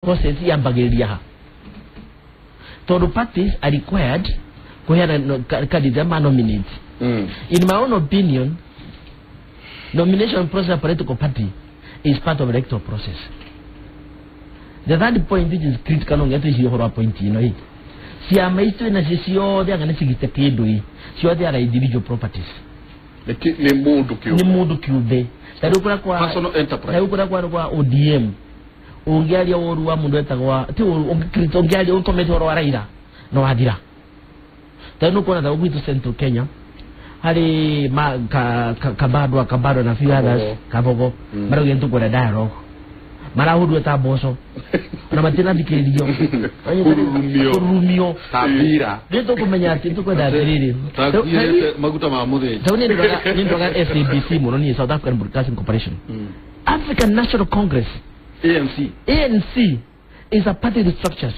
process yambagiriria todu parties are required to have a nominate. In my own opinion, nomination process of political party is part of the electoral process. The third point which is critical on getting your appointee, si a maestro na sio they are going to get paid. Si they are individual properties. Ni mudu kiube. Tadukura kwa personal enterprise. Tadukura kwa ODM. Ungiali orua mundu etagwa ti ungiali unkomete oro Raila no adira. Tanu kwa na ubitu Central Kenya. Hari kabado na few others kabogo. Mara gentu kwa dialogue. Mara hudu taboso. Na matina dikeliyo. Rumio tabira. Dito kumenya ati kwa dalili. Maguta mamude. Tawni ndoga SABC mononi South African Broadcasting Corporation. African National Congress ANC is a party with structures.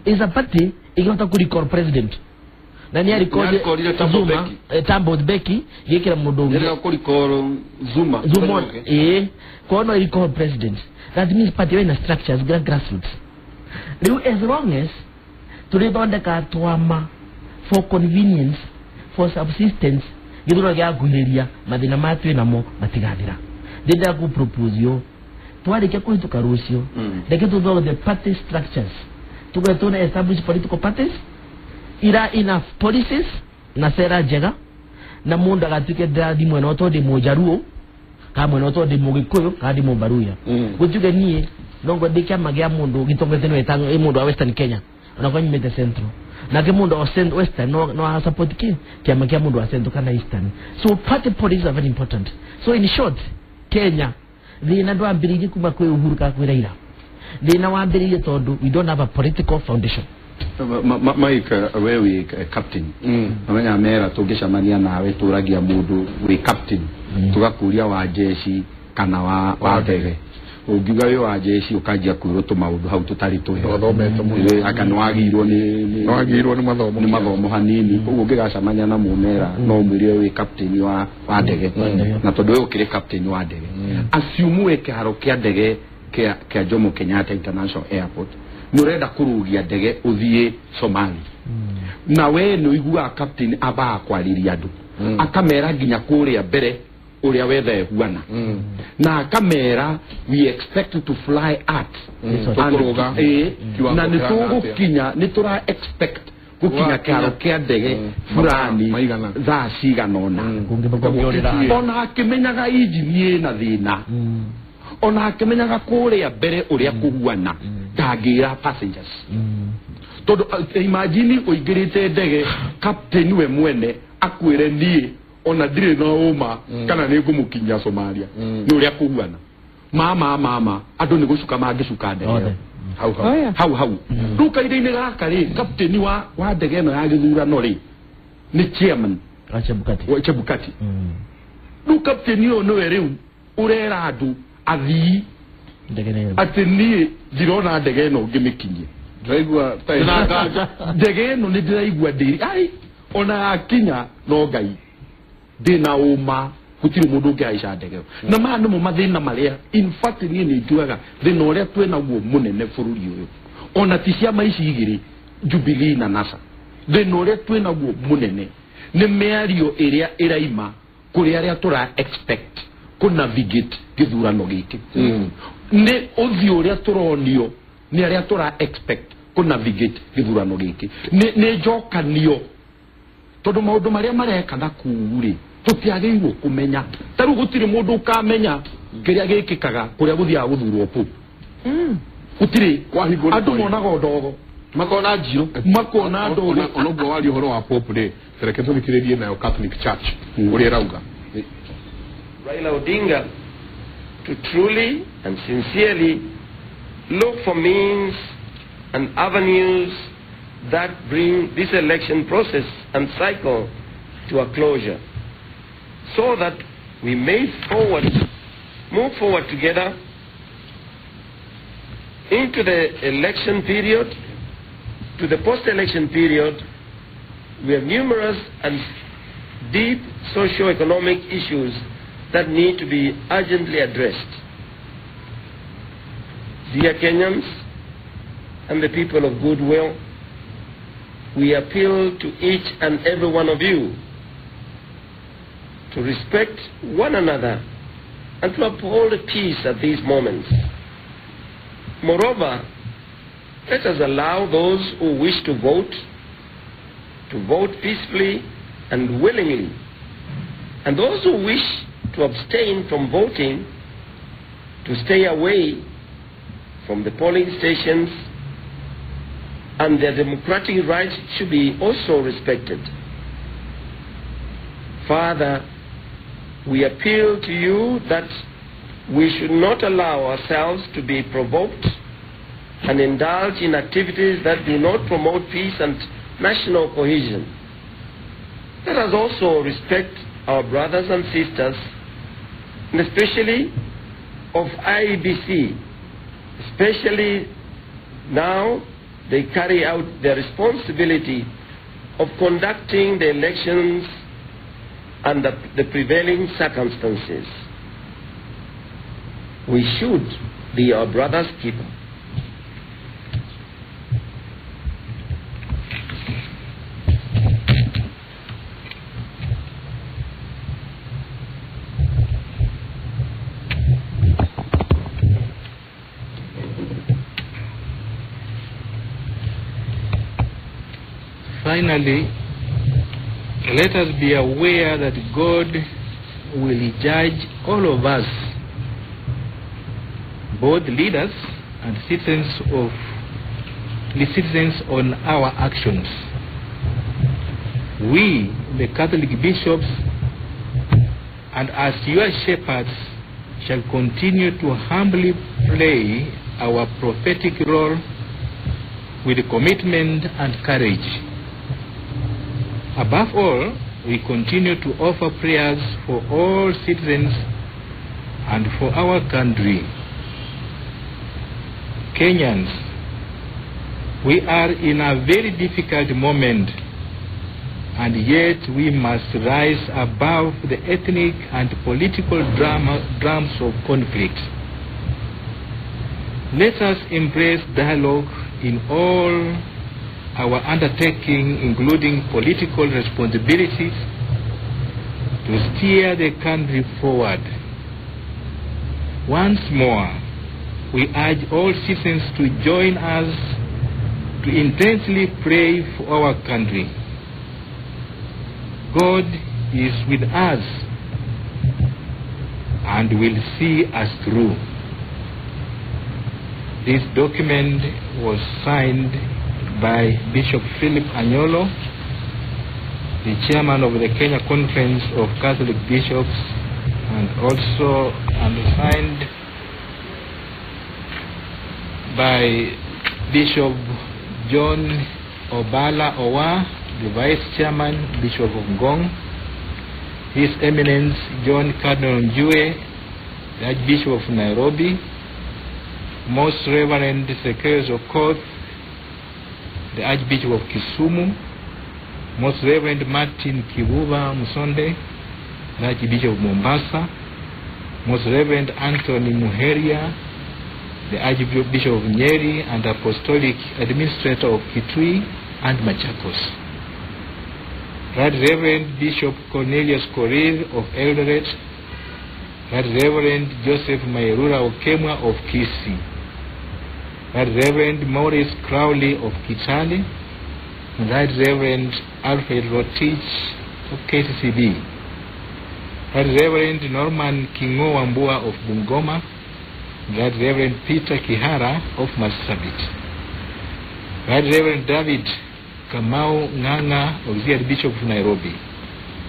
Is a party igota ku record president. Nani record Zuma Tambo Beki yekira mudogo. Yeka ku record Zuma. Kono record president. That means party in structures grassroots. As long as to live on the katwama for convenience, for subsistence, you don't get guleria, madina matwe na mo matigadira. They da go propose yo. To get to Carusio, they get to know the party structures. To get to establish political parties, ira enough policies, na sera jega, na munda gatuke da di mwenoto de mojaruo, ka mwenoto de mogikoyo, ka di mobaruya. Kujuge niye, nongo dika magia mundo, gitongo teno etango, mundo wa Western Kenya, unakuwa nyimete centro. Na ke mundo wa Western, no ha support kia magia mundo wa centro kana Eastern. So party politics are very important. So in short, Kenya, Thina ndo ambirije kuma kwe Uhuru ka kwe Raila. Thina wa ambirije todu we don't have a political foundation. Mike wewe captain. Amenya mera tugishamania nawe turagia mundu we captain. Tugakuria wa jeshi kana wa ndege. Ugiga we wa jeshi ukajia kuroto maundu hau tutari tuhe. Akanwagirwo ni mathomo hanini. Uguo ngigacamania na mumera no mwirie we captain wa ndege. Na tondu we ukire captain wa ndege. Assume kiharo kia ndege kia Jomo Kenyatta International Airport. Nurenda kurugia ndege uthie Somali. Na we no igua captain aba kwariria andu. Akamera ginya kuria mbere uria wethe huana. Na kamera we expect to fly at. Na nitugu kinya nitura expect kukinya karo kia ndege fulani za ciganona. Ona akimenyaga injini na thina. Ona akimenyaga kuria mbere uria kuhuana ndagira passengers. Todo imagine uigirite ndege captain we mwene akwire nie ona dire na uma kana nigumukinya Somalia ni uria kuhuana mama ando ni gucuka mangicuka ndege hau duka ide-ini gaka ri captain wa ndege no ya githurano ri ni chairman Chebukati du captain yo no riu urera andu athii ati nie dirona ndege no ngimikinyie ndaigua ndege no ni ndiraigua ndiri ai ona akinya no ngai dina uma kutiri mundu ngiaica ndege na manu mo mathina maria in fact nie ni njuaga thina uria twena guo munene bururi uyu ona ti cia maici igiri Jubilee na NASA thina uria twena guo munene ni miario iria iraima kuri aria tura expect ku navigate githurano giki ni uthio uria turonio ni aria tura expect ku navigate githurano giki ni njokanio tondu maundu maria marekana kuuri tutiagirwo kumenya taru gutiri mundu ukamenya kiria gikikaga kuria guthia guthurwo pu gutiri andu monaga ndogo makona njiro makona ndogo onogwo wali horo wa pope de serekezo nikiririe nayo Catholic Church uri rauga Raila Odinga to truly and sincerely look for means and avenues that bring this election process and cycle to a closure, so that we may move forward together into the election period, to the post-election period. We have numerous and deep socio-economic issues that need to be urgently addressed. Dear Kenyans and the people of goodwill, we appeal to each and every one of you to respect one another and to uphold peace at these moments. Moreover, let us allow those who wish to vote peacefully and willingly, and those who wish to abstain from voting to stay away from the polling stations, and their democratic rights should be also respected. Further, we appeal to you that we should not allow ourselves to be provoked and indulge in activities that do not promote peace and national cohesion. Let us also respect our brothers and sisters, and especially of IEBC, especially now they carry out their responsibility of conducting the elections under the prevailing circumstances. We should be our brother's keeper. Finally, let us be aware that God will judge all of us, both leaders and citizens, on our actions. We, the Catholic bishops, and as your shepherds, shall continue to humbly play our prophetic role with commitment and courage. Above all, we continue to offer prayers for all citizens and for our country. Kenyans, we are in a very difficult moment, and yet we must rise above the ethnic and political drums of conflict. Let us embrace dialogue in all our undertaking, including political responsibilities, to steer the country forward. Once more, we urge all citizens to join us to intensely pray for our country. God is with us and will see us through. This document was signed by Bishop Philip Anyolo, the chairman of the Kenya Conference of Catholic Bishops, and also signed by Bishop John Obala Owa, the vice chairman, Bishop of Ngong, His Eminence John Cardinal Njue, the Archbishop of Nairobi, Most Reverend Secretary of Court, the Archbishop of Kisumu, Most Reverend Martin Kibuba Musonde, the Archbishop of Mombasa, Most Reverend Anthony Muheria, the Archbishop of Nyeri and Apostolic Administrator of Kitui and Machakos, Right Reverend Bishop Cornelius Korir of Eldoret, Right Reverend Joseph Mairura Okemwa of Kisii, Right Reverend Maurice Crowley of Kitale, Right Reverend Alfred Rotich of KCCB, Right Reverend Norman Kingo Wambua of Bungoma, Right Reverend Peter Kihara of Marsabit, Right Reverend David Kamau Nganga, Auxiliary Bishop of Nairobi,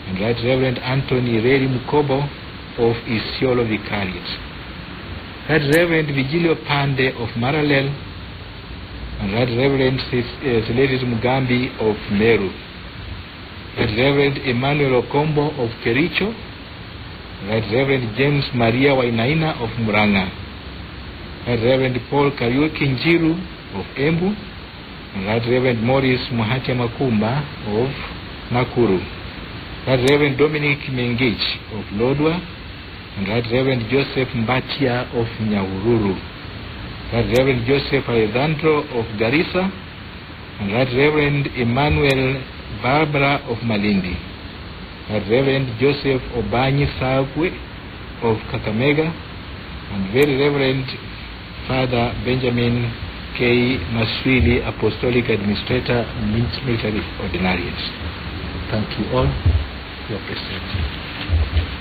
and Right Reverend Anthony Reri Mukobo of Isiolo Vicariate, Right Reverend Vigilio Pande of Maralel, and Right Reverend Sileris Mugambi of Meru, Right Reverend Emmanuel Okombo of Kericho, Right Reverend James Maria Wainaina of Muranga, Right Reverend Paul Kariuki Njiru of Embu, and Right Reverend Morris Muhatia Makumba of Nakuru, Right Reverend Dominic Mengich of Lodwa, and Right Reverend Joseph Mbatia of Nyahururu, Right Reverend Joseph Alejandro of Garissa, and Right Reverend Emmanuel Barbara of Malindi, Right Reverend Joseph Obanyi Sagwe of Kakamega, and Very Reverend Father Benjamin K. Maswili, Apostolic Administrator, Military Ordinariate. Thank you all for your presence.